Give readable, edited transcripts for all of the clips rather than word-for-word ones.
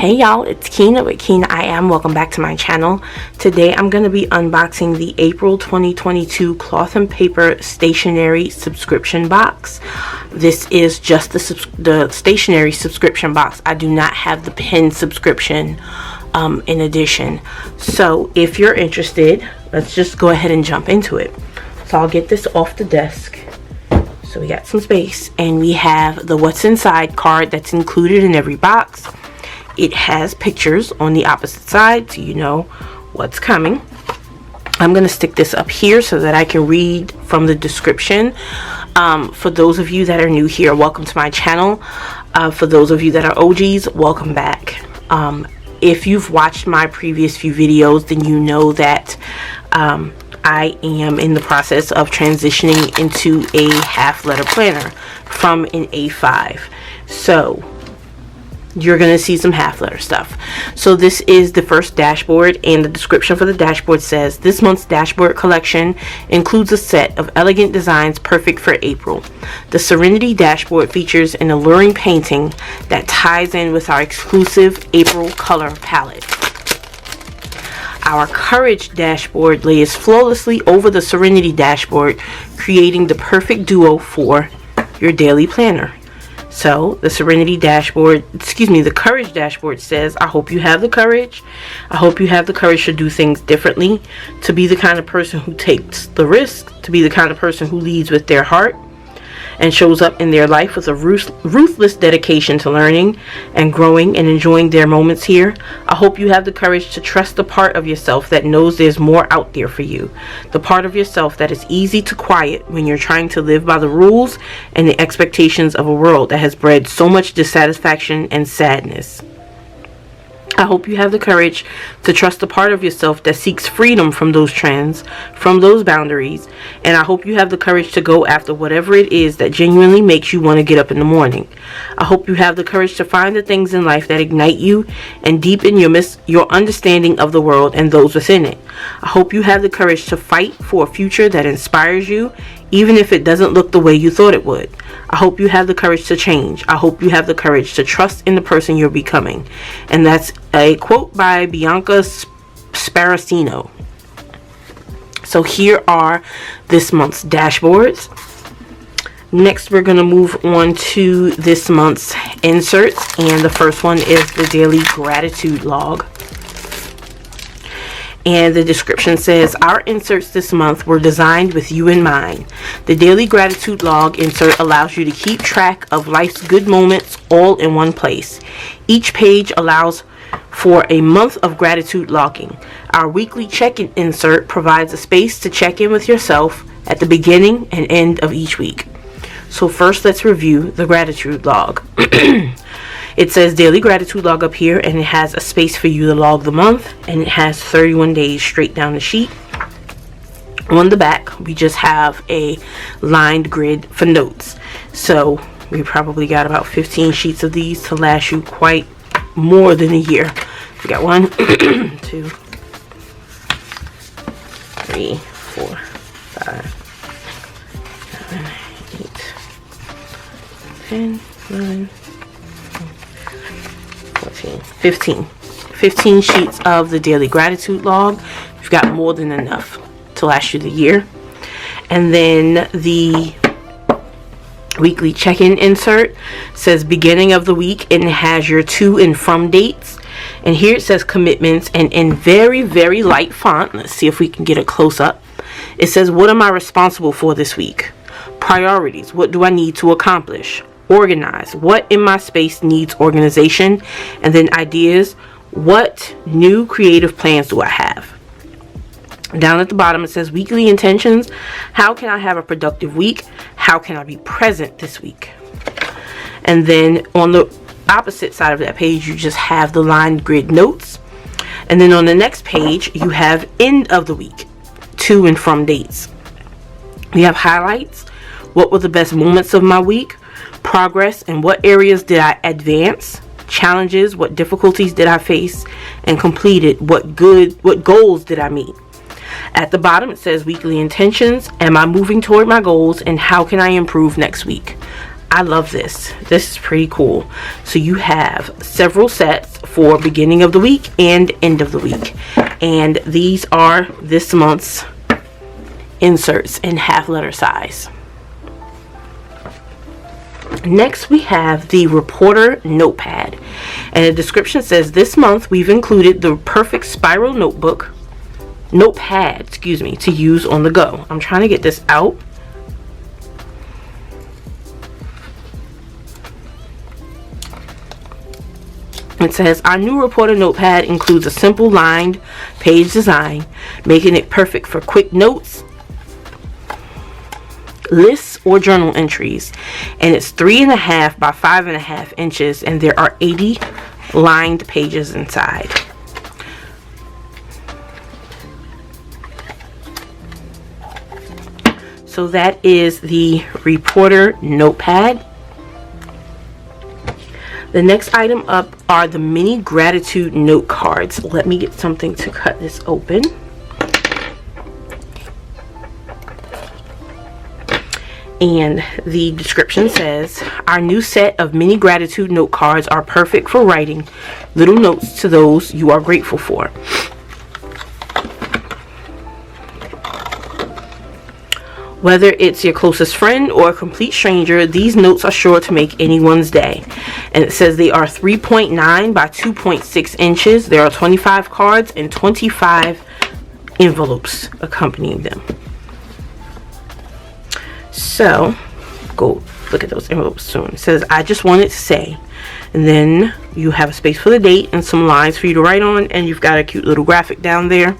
Hey y'all, it's Kinah with KinahIAm. Welcome back to my channel. Today I'm going to be unboxing the April 2022 cloth and paper stationery subscription box. This is just the stationery subscription box. I do not have the pen subscription in addition. So if you're interested, let's just go ahead and jump into it. So I'll get this off the desk. So we got some space, and we have the what's inside card that's included in every box. It has pictures on the opposite side, so you know what's coming. I'm going to stick this up here so that I can read from the description. For those of you that are new here, welcome to my channel. For those of you that are OGs, welcome back. If you've watched my previous few videos, then you know that I am in the process of transitioning into a half letter planner from an A5. So you're going to see some half letter stuff. So this is the first dashboard, and the description for the dashboard says, this month's dashboard collection includes a set of elegant designs perfect for April. The Serenity dashboard features an alluring painting that ties in with our exclusive April color palette. Our Courage dashboard lays flawlessly over the Serenity dashboard, creating the perfect duo for your daily planner. So the Serenity dashboard, the Courage dashboard says, I hope you have the courage. I hope you have the courage to do things differently, to be the kind of person who takes the risk, to be the kind of person who leads with their heart and shows up in their life with a ruthless dedication to learning and growing and enjoying their moments here. I hope you have the courage to trust the part of yourself that knows there's more out there for you. The part of yourself that is easy to quiet when you're trying to live by the rules and the expectations of a world that has bred so much dissatisfaction and sadness. I hope you have the courage to trust the part of yourself that seeks freedom from those trends, from those boundaries, and I hope you have the courage to go after whatever it is that genuinely makes you want to get up in the morning. I hope you have the courage to find the things in life that ignite you and deepen your understanding of the world and those within it. I hope you have the courage to fight for a future that inspires you, even if it doesn't look the way you thought it would. I hope you have the courage to change. I hope you have the courage to trust in the person you're becoming. And that's a quote by Bianca Sparacino. So here are this month's dashboards. Next, we're going to move on to this month's inserts. And the first one is the daily gratitude log. And the description says, our inserts this month were designed with you in mind. The daily gratitude log insert allows you to keep track of life's good moments all in one place. Each page allows for a month of gratitude logging. Our weekly check-in insert provides a space to check in with yourself at the beginning and end of each week. So first, let's review the gratitude log. It says daily gratitude log up here, and it has a space for you to log the month, and it has 31 days straight down the sheet. On the back, we just have a lined grid for notes. So we probably got about 15 sheets of these to last you quite more than a year. We got 1, 2, 3, 4, 5, 7, 8, 10, 11, 15 sheets of the daily gratitude log. You've got more than enough to last you the year. And then the weekly check-in insert says beginning of the week, and it has your to and from dates. And here it says commitments, and in very, very light font, let's see if we can get a close up. It says, what am I responsible for this week? Priorities, what do I need to accomplish? Organize, what in my space needs organization? And then ideas, what new creative plans do I have? Down at the bottom it says weekly intentions. How can I have a productive week? How can I be present this week? And then on the opposite side of that page, you just have the lined grid notes. And then on the next page, you have end of the week, to and from dates. We have highlights. What were the best moments of my week? Progress, and what areas did I advance? Challenges, what difficulties did I face and completed? What goals did I meet? At the bottom it says weekly intentions. Am I moving toward my goals, and how can I improve next week? I love this. This is pretty cool. So you have several sets for beginning of the week and end of the week. And these are this month's inserts in half letter size. Next we have the Reporter Notepad. And the description says, this month we've included the perfect spiral notepad, to use on the go. I'm trying to get this out. It says, our new Reporter Notepad includes a simple lined page design, making it perfect for quick notes, lists, or journal entries. And it's 3.5 by 5.5 inches, and there are 80 lined pages inside. So that is the Reporter Notepad. The next item up are the mini gratitude note cards. Let me get something to cut this open. And the description says, our new set of mini gratitude note cards are perfect for writing little notes to those you are grateful for. Whether it's your closest friend or a complete stranger, these notes are sure to make anyone's day. And it says they are 3.9 by 2.6 inches. There are 25 cards and 25 envelopes accompanying them. So, go look at those envelopes soon. It says, I just wanted to say. And then you have a space for the date and some lines for you to write on. And you've got a cute little graphic down there.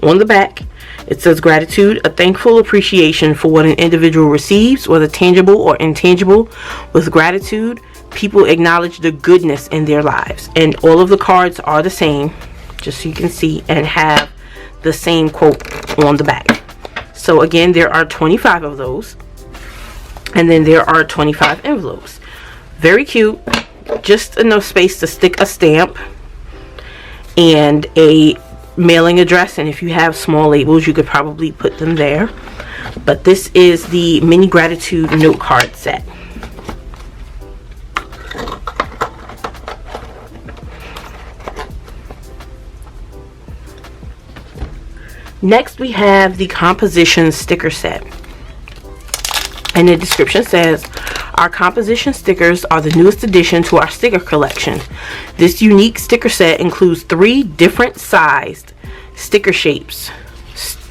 On the back, it says, gratitude, a thankful appreciation for what an individual receives, whether tangible or intangible. With gratitude, people acknowledge the goodness in their lives. And all of the cards are the same, just so you can see, and have the same quote on the back. So again, there are 25 of those. And then there are 25 envelopes. Very cute. Just enough space to stick a stamp and a mailing address, and if you have small labels you could probably put them there. But this is the mini gratitude note card set. Next we have the composition sticker set, and the description says, our composition stickers are the newest addition to our sticker collection. This unique sticker set includes 3 different sized sticker shapes.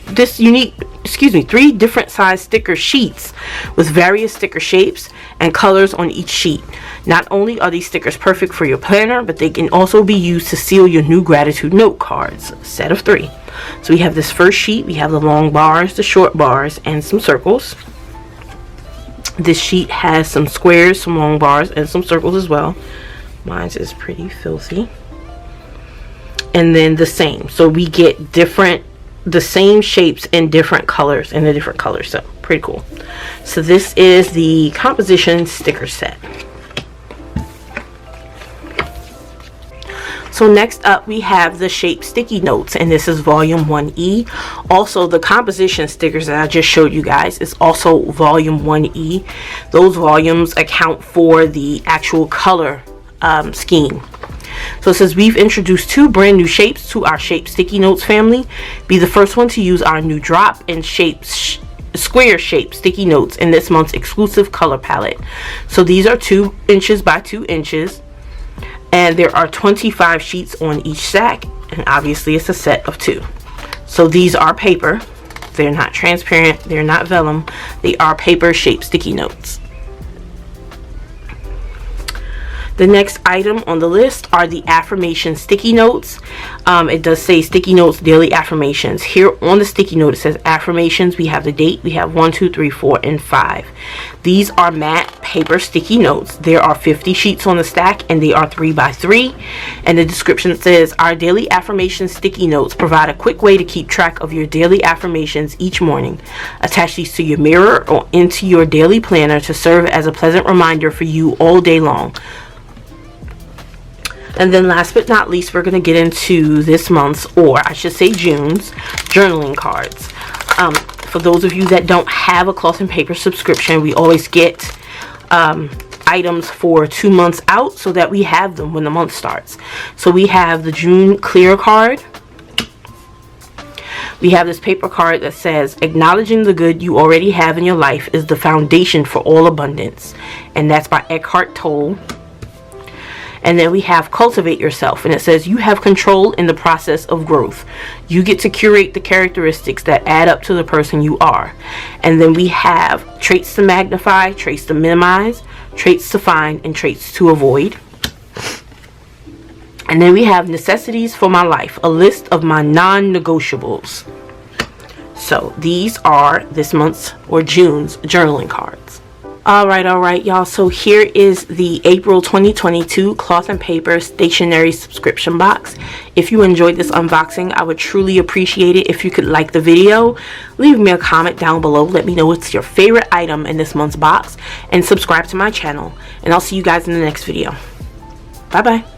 3 different sized sticker sheets with various sticker shapes and colors on each sheet. Not only are these stickers perfect for your planner, but they can also be used to seal your new gratitude note cards. Set of 3. So we have this first sheet. We have the long bars, the short bars, and some circles. This sheet has some squares, some long bars, and some circles as well. Mine is pretty filthy. And then the same. So we get the same shapes in different colors, in the different colors. So pretty cool. So this is the composition sticker set. So next up we have the shape sticky notes, and this is volume 1E. Also the composition stickers that I just showed you guys is also volume 1E. Those volumes account for the actual color scheme. So it says, we've introduced 2 brand new shapes to our shape sticky notes family. Be the first one to use our new drop and square shape sticky notes in this month's exclusive color palette. So these are 2 inches by 2 inches. And there are 25 sheets on each stack, and obviously it's a set of 2. So these are paper. They're not transparent, they're not vellum, they are paper shaped sticky notes. The next item on the list are the affirmation sticky notes. It does say sticky notes daily affirmations. Here on the sticky note it says affirmations. We have the date. We have 1, 2, 3, 4, and 5. These are matte paper sticky notes. There are 50 sheets on the stack, and they are 3 by 3. And the description says, our daily affirmation sticky notes provide a quick way to keep track of your daily affirmations each morning. Attach these to your mirror or into your daily planner to serve as a pleasant reminder for you all day long. And then last but not least, we're going to get into this month's, or I should say June's, journaling cards. For those of you that don't have a cloth and paper subscription, we always get items for 2 months out so that we have them when the month starts. So we have the June clear card. We have this paper card that says, acknowledging the good you already have in your life is the foundation for all abundance. And that's by Eckhart Tolle. And then we have cultivate yourself, and it says you have control in the process of growth. You get to curate the characteristics that add up to the person you are. And then we have traits to magnify, traits to minimize, traits to find, and traits to avoid. And then we have necessities for my life, a list of my non-negotiables. So these are this month's or June's journaling cards. Alright, y'all. So here is the April 2022 cloth and paper stationery subscription box. If you enjoyed this unboxing, I would truly appreciate it if you could like the video, leave me a comment down below, let me know what's your favorite item in this month's box, and subscribe to my channel. And I'll see you guys in the next video. Bye bye.